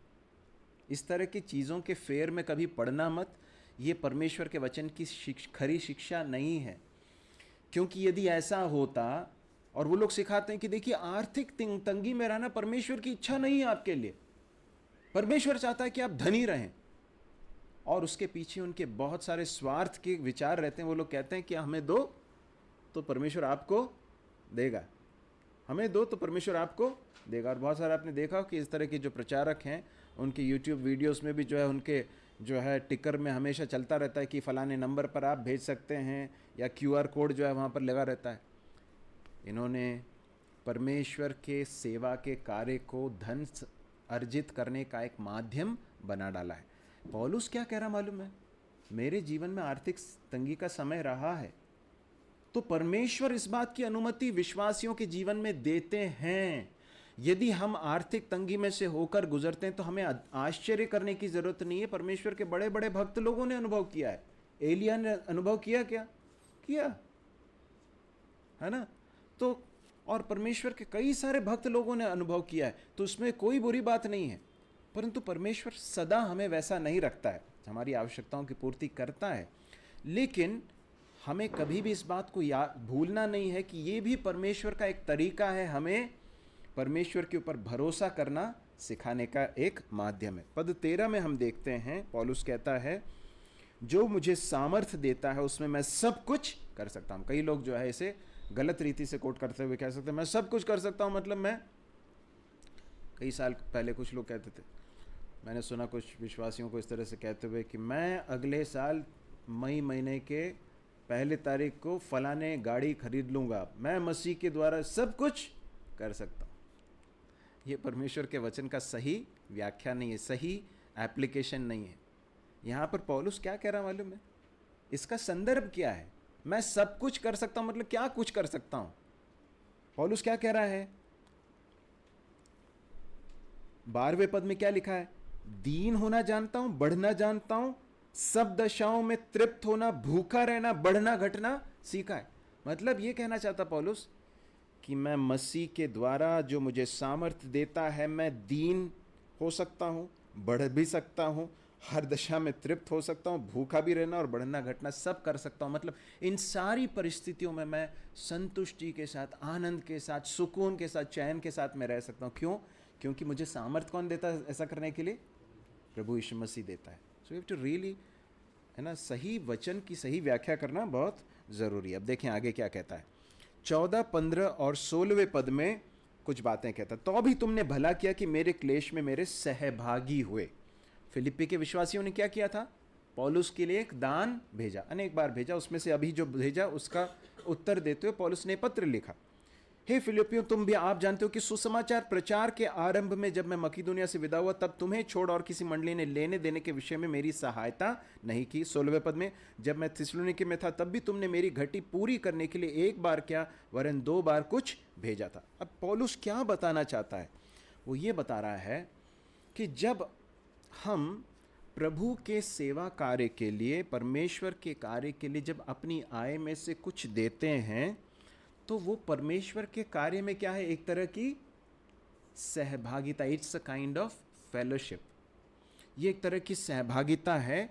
इस तरह की चीज़ों के फेर में कभी पढ़ना मत। ये परमेश्वर के वचन की खरी शिक्षा नहीं है। क्योंकि यदि ऐसा होता, और वो लोग सिखाते हैं कि देखिए आर्थिक तंगी में रहना परमेश्वर की इच्छा नहीं है आपके लिए, परमेश्वर चाहता है कि आप धनी रहें, और उसके पीछे उनके बहुत सारे स्वार्थ के विचार रहते हैं। वो लोग कहते हैं कि हमें दो तो परमेश्वर आपको देगा, हमें दो तो परमेश्वर आपको देगा। और बहुत सारा आपने देखा कि इस तरह के जो प्रचारक हैं, उनके यूट्यूब वीडियोस में भी जो है उनके जो है टिकर में हमेशा चलता रहता है कि फ़लाने नंबर पर आप भेज सकते हैं, या QR कोड जो है वहाँ पर लगा रहता है। इन्होंने परमेश्वर के सेवा के कार्य को धन अर्जित करने का एक माध्यम बना डाला है। पौलुस क्या कह रहा मालूम है? मेरे जीवन में आर्थिक तंगी का समय रहा है, तो परमेश्वर इस बात की अनुमति विश्वासियों के जीवन में देते हैं। यदि हम आर्थिक तंगी में से होकर गुजरते हैं तो हमें आश्चर्य करने की जरूरत नहीं है। परमेश्वर के बड़े बड़े भक्त लोगों ने अनुभव किया है। एलिया ने अनुभव किया, क्या किया है ना? तो और परमेश्वर के कई सारे भक्त लोगों ने अनुभव किया है, तो उसमें कोई बुरी बात नहीं है। परंतु परमेश्वर सदा हमें वैसा नहीं रखता है, हमारी आवश्यकताओं की पूर्ति करता है, लेकिन हमें कभी भी इस बात को भूलना नहीं है कि ये भी परमेश्वर का एक तरीका है, हमें परमेश्वर के ऊपर भरोसा करना सिखाने का एक माध्यम है। पद 13 में हम देखते हैं, पौलुस कहता है, जो मुझे सामर्थ्य देता है उसमें मैं सब कुछ कर सकता हूँ। कई लोग जो है इसे गलत रीति से कोट करते हुए कह सकते हैं मैं सब कुछ कर सकता हूँ, मतलब मैं, कई साल पहले कुछ लोग कहते थे, मैंने सुना कुछ विश्वासियों को इस तरह से कहते हुए कि मैं अगले साल मई महीने के 1 तारीख को फलाने गाड़ी खरीद लूँगा, मैं मसीह के द्वारा सब कुछ कर सकता हूँ। ये परमेश्वर के वचन का सही व्याख्या नहीं है, सही एप्लीकेशन नहीं है। यहाँ पर पौलुस क्या कह रहा मालूम है? इसका संदर्भ क्या है? मैं सब कुछ कर सकता हूँ, मतलब क्या कुछ कर सकता हूँ? पौलुस क्या कह रहा है? 12वें पद में क्या लिखा है? दीन होना जानता हूं, बढ़ना जानता हूं, सब दशाओं में तृप्त होना, भूखा रहना, बढ़ना घटना सीखा है। मतलब ये कहना चाहता पौलुस कि मैं मसीह के द्वारा जो मुझे सामर्थ्य देता है, मैं दीन हो सकता हूं, बढ़ भी सकता हूं, हर दशा में तृप्त हो सकता हूं, भूखा भी रहना और बढ़ना घटना सब कर सकता हूं। मतलब इन सारी परिस्थितियों में मैं संतुष्टि के साथ, आनंद के साथ, सुकून के साथ, चैन के साथ मैं रह सकता हूं। क्यों? क्योंकि मुझे सामर्थ्य कौन देता है ऐसा करने के लिए? प्रभु यीशु मसीह देता है। So you have to really, है ना, सही वचन की सही व्याख्या करना बहुत ज़रूरी है। अब देखें आगे क्या कहता है। 14, 15 और 16वें पद में कुछ बातें कहता है। तो भी तुमने भला किया कि मेरे क्लेश में मेरे सहभागी हुए। फिलिप्पी के विश्वासियों ने क्या किया था? पौलुस के लिए एक दान भेजा, अनेक बार भेजा, उसमें से अभी जो भेजा उसका उत्तर देते हुए पौलुस ने पत्र लिखा। हे फिलिपियों, तुम भी आप जानते हो कि सुसमाचार प्रचार के आरंभ में जब मैं मकीदुनिया से विदा हुआ, तब तुम्हें छोड़ और किसी मंडली ने लेने देने के विषय में मेरी सहायता नहीं की। 16वें पद में, जब मैं थिस्सलुनीके में था तब भी तुमने मेरी घटी पूरी करने के लिए एक बार क्या वरन 2 बार कुछ भेजा था। अब पौलुस क्या बताना चाहता है? वो ये बता रहा है कि जब हम प्रभु के सेवा कार्य के लिए, परमेश्वर के कार्य के लिए जब अपनी आय में से कुछ देते हैं, तो वो परमेश्वर के कार्य में क्या है? एक तरह की सहभागिता। It's a kind of fellowship. ये एक तरह की सहभागिता है।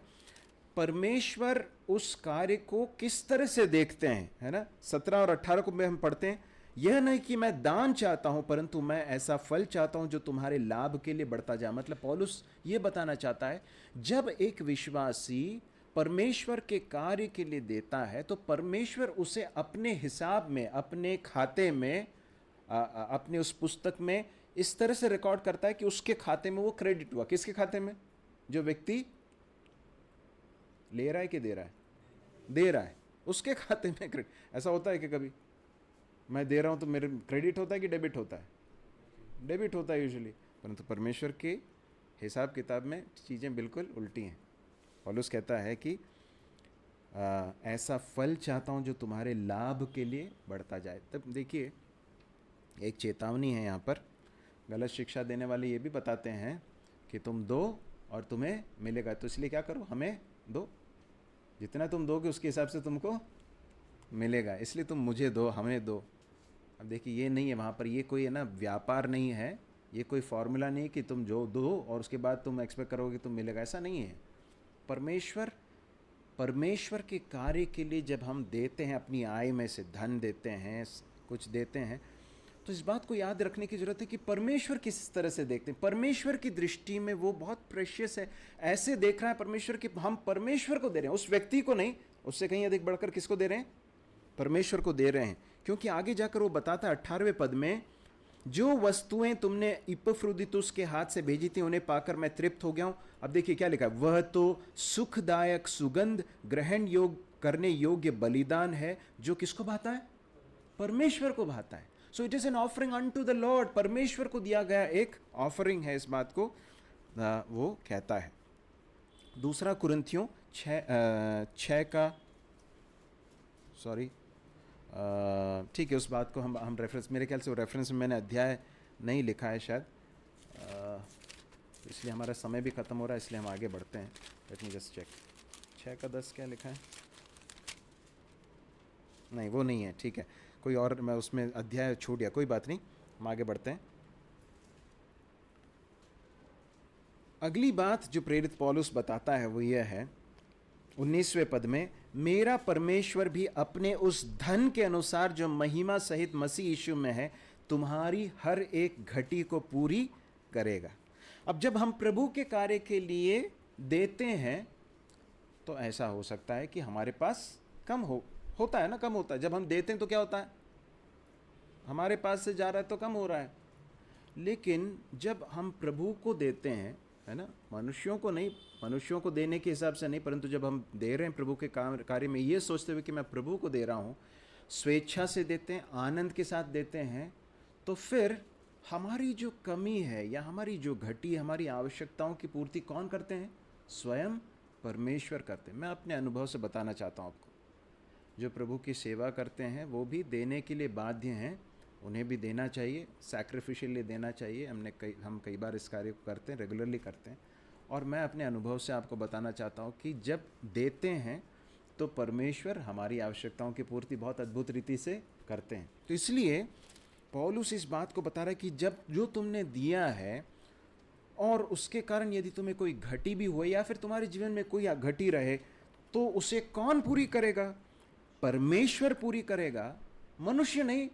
परमेश्वर उस कार्य को किस तरह से देखते हैं, है ना? 17 और 18 को में हम पढ़ते हैं, यह नहीं कि मैं दान चाहता हूं, परंतु मैं ऐसा फल चाहता हूं जो तुम्हारे लाभ के लिए बढ़ता जाए। मतलब पौलुस ये बताना चाहता है, जब एक विश्वासी परमेश्वर के कार्य के लिए देता है तो परमेश्वर उसे अपने हिसाब में, अपने खाते में, अपने उस पुस्तक में इस तरह से रिकॉर्ड करता है कि उसके खाते में वो क्रेडिट हुआ। किसके खाते में? जो व्यक्ति ले रहा है कि दे रहा है? दे रहा है, उसके खाते में क्रेडिट। ऐसा होता है कि कभी मैं दे रहा हूं तो मेरे क्रेडिट होता है कि डेबिट होता है? डेबिट होता है यूजुअली। परंतु परमेश्वर के हिसाब किताब में चीज़ें बिल्कुल उल्टी हैं। पौलुस कहता है कि ऐसा फल चाहता हूं जो तुम्हारे लाभ के लिए बढ़ता जाए। तब देखिए, एक चेतावनी है यहाँ पर। गलत शिक्षा देने वाले ये भी बताते हैं कि तुम दो और तुम्हें मिलेगा, तो इसलिए क्या करो, हमें दो, जितना तुम दोगे उसके हिसाब से तुमको मिलेगा, इसलिए तुम मुझे दो, हमें दो। अब देखिए ये नहीं है वहाँ पर, ये कोई है ना व्यापार नहीं है, ये कोई फॉर्मूला नहीं कि तुम जो दो और उसके बाद तुम एक्सपेक्ट करोगे तुम मिलेगा, ऐसा नहीं है। परमेश्वर के कार्य के लिए जब हम देते हैं, अपनी आय में से धन देते हैं, कुछ देते हैं, तो इस बात को याद रखने की ज़रूरत है कि परमेश्वर किस तरह से देखते हैं। परमेश्वर की दृष्टि में वो बहुत प्रेशियस है, ऐसे देख रहा है परमेश्वर कि हम परमेश्वर को दे रहे हैं, उस व्यक्ति को नहीं, उससे कहीं अधिक बढ़कर किसको दे रहे हैं, परमेश्वर को दे रहे हैं। क्योंकि आगे जाकर वो बताता है 18वें पद में, जो वस्तुएं तुमने इपफ्रुदितुस के हाथ से भेजी थी उन्हें पाकर मैं तृप्त हो गया हूं। अब देखिए क्या लिखा, वह तो सुखदायक सुगंध ग्रहण करने योग्य बलिदान है, जो किसको भाता है, परमेश्वर को भाता है। So it is an offering unto the Lord, परमेश्वर को दिया गया एक ऑफरिंग है, इस बात को वो कहता है। दूसरा कुरिन्थियों 6 का सॉरी ठीक है, उस बात को हम रेफरेंस, मेरे ख्याल से वो रेफरेंस में मैंने अध्याय नहीं लिखा है शायद, इसलिए हमारा समय भी ख़त्म हो रहा है, इसलिए हम आगे बढ़ते हैं। लेट मी जस्ट चेक, 6 का 10 क्या लिखा है, नहीं वो नहीं है, ठीक है, कोई और, मैं उसमें अध्याय छूट गया, कोई बात नहीं, हम आगे बढ़ते हैं। अगली बात जो प्रेरित पौलुस बताता है वो यह है 19वें पद में, मेरा परमेश्वर भी अपने उस धन के अनुसार जो महिमा सहित मसीह यीशु में है तुम्हारी हर एक घटी को पूरी करेगा। अब जब हम प्रभु के कार्य के लिए देते हैं तो ऐसा हो सकता है कि हमारे पास कम होता है ना, कम होता है। जब हम देते हैं तो क्या होता है, हमारे पास से जा रहा है तो कम हो रहा है। लेकिन जब हम प्रभु को देते हैं, है ना, मनुष्यों को नहीं, मनुष्यों को देने के हिसाब से नहीं, परंतु जब हम दे रहे हैं प्रभु के कार्य में, ये सोचते हुए कि मैं प्रभु को दे रहा हूँ, स्वेच्छा से देते हैं, आनंद के साथ देते हैं, तो फिर हमारी जो कमी है या हमारी जो घटी, हमारी आवश्यकताओं की पूर्ति कौन करते हैं, स्वयं परमेश्वर करते हैं। मैं अपने अनुभव से बताना चाहता हूँ आपको, जो प्रभु की सेवा करते हैं वो भी देने के लिए बाध्य हैं, उन्हें भी देना चाहिए, सैक्रिफिशियली देना चाहिए। हम कई बार इस कार्य को करते हैं, रेगुलरली करते हैं। और मैं अपने अनुभव से आपको बताना चाहता हूँ कि जब देते हैं तो परमेश्वर हमारी आवश्यकताओं की पूर्ति बहुत अद्भुत रीति से करते हैं। तो इसलिए पौलुस इस बात को बता रहा है कि जब जो तुमने दिया है और उसके कारण यदि तुम्हें कोई घटी भी हुई या फिर तुम्हारे जीवन में कोई घटी रहे, तो उसे कौन पूरी करेगा, परमेश्वर पूरी करेगा, मनुष्य नहीं।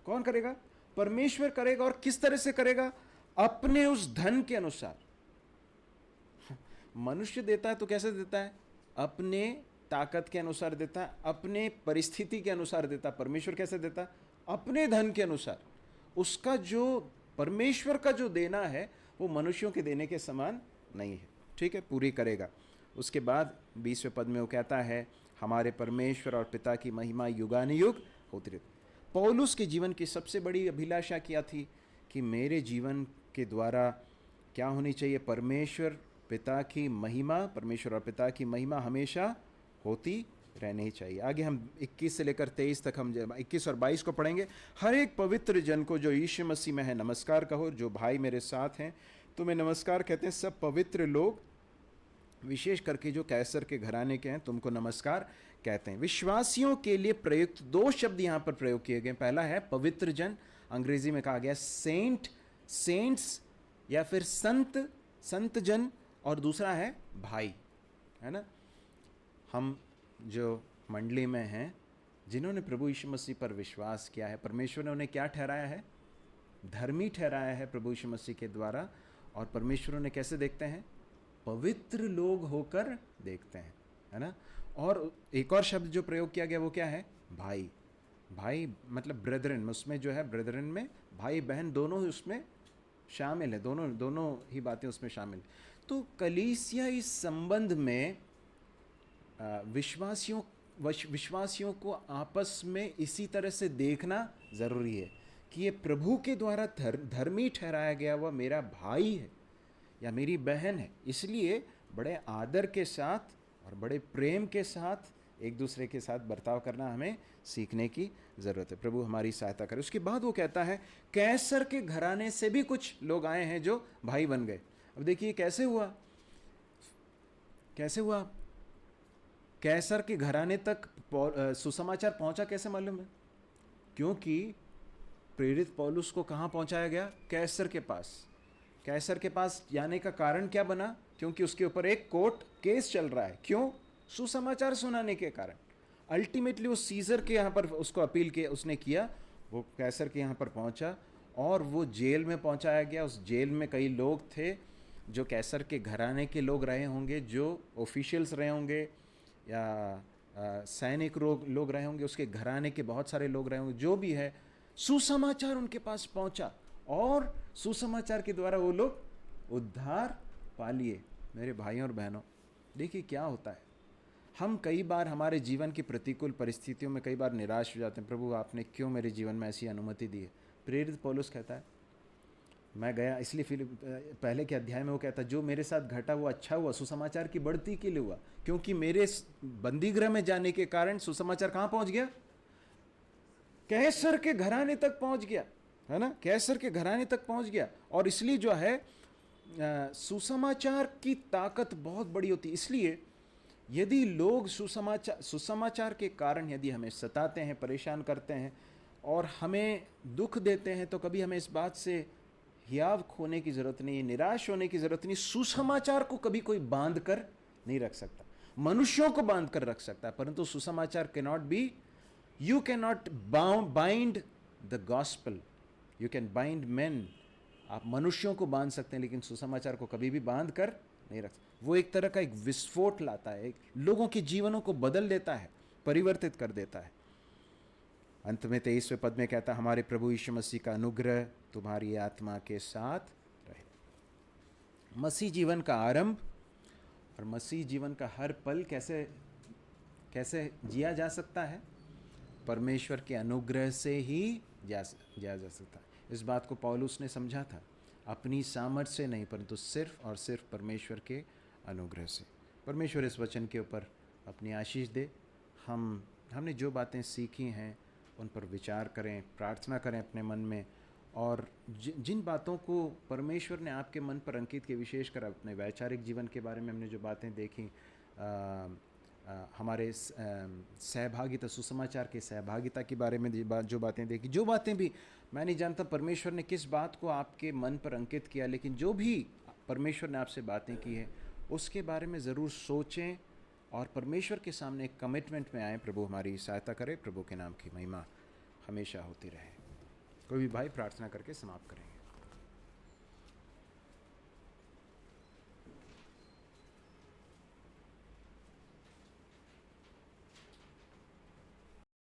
कौन करेगा, परमेश्वर करेगा। और किस तरह से करेगा, अपने उस धन के अनुसार। मनुष्य देता है तो कैसे देता है, अपने ताकत के अनुसार देता है, अपने परिस्थिति के अनुसार देता है। परमेश्वर कैसे देता है, अपने धन के अनुसार। उसका जो परमेश्वर का जो देना है वो मनुष्यों के देने के समान नहीं है, ठीक है, पूरी करेगा। उसके बाद 20वें पद में वो कहता है, हमारे परमेश्वर और पिता की महिमा युगानुयुग होती रहती। पौलुस के जीवन की सबसे बड़ी अभिलाषा क्या थी कि मेरे जीवन के द्वारा क्या होनी चाहिए, परमेश्वर पिता की महिमा, परमेश्वर और पिता की महिमा हमेशा होती रहनी चाहिए। आगे हम 21 से लेकर 23 तक हम 21 और 22 को पढ़ेंगे। हर एक पवित्र जन को जो यीशु मसीह में है नमस्कार कहो। जो भाई मेरे साथ हैं तुम्हें नमस्कार कहते हैं। सब पवित्र लोग, विशेष करके जो कैसर के घराने के हैं, तुमको नमस्कार कहते हैं। विश्वासियों के लिए प्रयुक्त 2 शब्द यहाँ पर प्रयोग किए गए। पहला है पवित्र जन, अंग्रेजी में कहा गया सेंट, सेंट्स या फिर संत, संत जन, और दूसरा है भाई, है ना। हम जो मंडली में हैं, जिन्होंने प्रभु यीशु मसीह पर विश्वास किया है, परमेश्वर ने उन्हें क्या ठहराया है, धर्मी ठहराया है प्रभु यीशु मसीह के द्वारा। और परमेश्वर उन्हें कैसे देखते हैं, पवित्र लोग होकर देखते हैं, है ना। और एक और शब्द जो प्रयोग किया गया वो क्या है, भाई। भाई मतलब ब्रेदरन, उसमें जो है ब्रेदरन में भाई बहन दोनों ही उसमें शामिल है, दोनों ही बातें उसमें शामिल। तो कलीसिया इस संबंध में विश्वासियों को आपस में इसी तरह से देखना ज़रूरी है कि ये प्रभु के द्वारा धर्मी ठहराया गया हुआ मेरा भाई है या मेरी बहन है। इसलिए बड़े आदर के साथ और बड़े प्रेम के साथ एक दूसरे के साथ बर्ताव करना हमें सीखने की ज़रूरत है। प्रभु हमारी सहायता करे। उसके बाद वो कहता है कैसर के घराने से भी कुछ लोग आए हैं जो भाई बन गए। अब देखिए कैसे हुआ, कैसे हुआ? कैसर के घराने तक सुसमाचार पहुंचा कैसे मालूम है? क्योंकि प्रेरित पौलुस को कहाँ पहुंचाया गया? कैसर के पास। कैसर के पास जाने का कारण क्या बना? क्योंकि उसके ऊपर एक कोर्ट केस चल रहा है। क्यों? सुसमाचार सुनाने के कारण। अल्टीमेटली वो सीजर के यहाँ पर उसको अपील किया, उसने किया, वो कैसर के यहाँ पर पहुँचा और वो जेल में पहुँचाया गया। उस जेल में कई लोग थे जो कैसर के घराने के लोग रहे होंगे, जो ऑफिशियल्स रहे होंगे या सैनिक लोग रहे होंगे, उसके घराने के बहुत सारे लोग रहे होंगे। जो भी है, सुसमाचार उनके पास पहुंचा और सुसमाचार के द्वारा वो लोग उद्धार पा लिए। मेरे भाइयों और बहनों, देखिए क्या होता है, हम कई बार हमारे जीवन की प्रतिकूल परिस्थितियों में कई बार निराश हो जाते हैं। प्रभु आपने क्यों मेरे जीवन में ऐसी अनुमति दी है? प्रेरित पौलुस कहता है मैं गया, इसलिए फिर पहले के अध्याय में वो कहता है जो मेरे साथ घटा वो अच्छा हुआ, सुसमाचार की बढ़ती के लिए हुआ। क्योंकि मेरे बंदीगृह में जाने के कारण सुसमाचार कहाँ पहुंच गया? कैसर के घराने तक पहुंच गया, है ना? कैसर के घराने तक पहुंच गया। और इसलिए जो है सुसमाचार की ताकत बहुत बड़ी होती है। इसलिए यदि लोग सुसमाचार के कारण यदि हमें सताते हैं, परेशान करते हैं और हमें दुख देते हैं, तो कभी हमें इस बात से हियाव खोने की ज़रूरत नहीं है, निराश होने की ज़रूरत नहीं। सुसमाचार को कभी कोई बांध कर नहीं रख सकता। मनुष्यों को बांध कर रख सकता है, परंतु सुसमाचार can not be, you can not bind the gospel, you can bind man. आप मनुष्यों को बांध सकते हैं, लेकिन सुसमाचार को कभी भी बांध कर नहीं रख सकते। वो एक तरह का एक विस्फोट लाता है, लोगों के जीवनों को बदल देता है, परिवर्तित कर देता है। अंत में 23वें पद में कहता, हमारे प्रभु यीशु मसीह का अनुग्रह तुम्हारी आत्मा के साथ रहे। मसीह जीवन का आरंभ और मसीह जीवन का हर पल कैसे जिया जा सकता है? परमेश्वर के अनुग्रह से ही जिया जा सकता है। इस बात को पौलुस ने समझा था, अपनी सामर्थ्य से नहीं, परंतु सिर्फ और सिर्फ परमेश्वर के अनुग्रह से। परमेश्वर इस वचन के ऊपर अपनी आशीष दे। हमने जो बातें सीखी हैं उन पर विचार करें, प्रार्थना करें अपने मन में, और जिन बातों को परमेश्वर ने आपके मन पर अंकित किए, विशेषकर अपने वैचारिक जीवन के बारे में हमने जो बातें देखी, हमारे सहभागिता, सुसमाचार के सहभागिता के बारे में जो बातें देखी, जो बातें भी, मैं नहीं जानता परमेश्वर ने किस बात को आपके मन पर अंकित किया, लेकिन जो भी परमेश्वर ने आपसे बातें की है उसके बारे में ज़रूर सोचें और परमेश्वर के सामने एक कमिटमेंट में आएँ। प्रभु हमारी सहायता करे। प्रभु के नाम की महिमा हमेशा होती रहे। कोई भी भाई प्रार्थना करके समाप्त करें।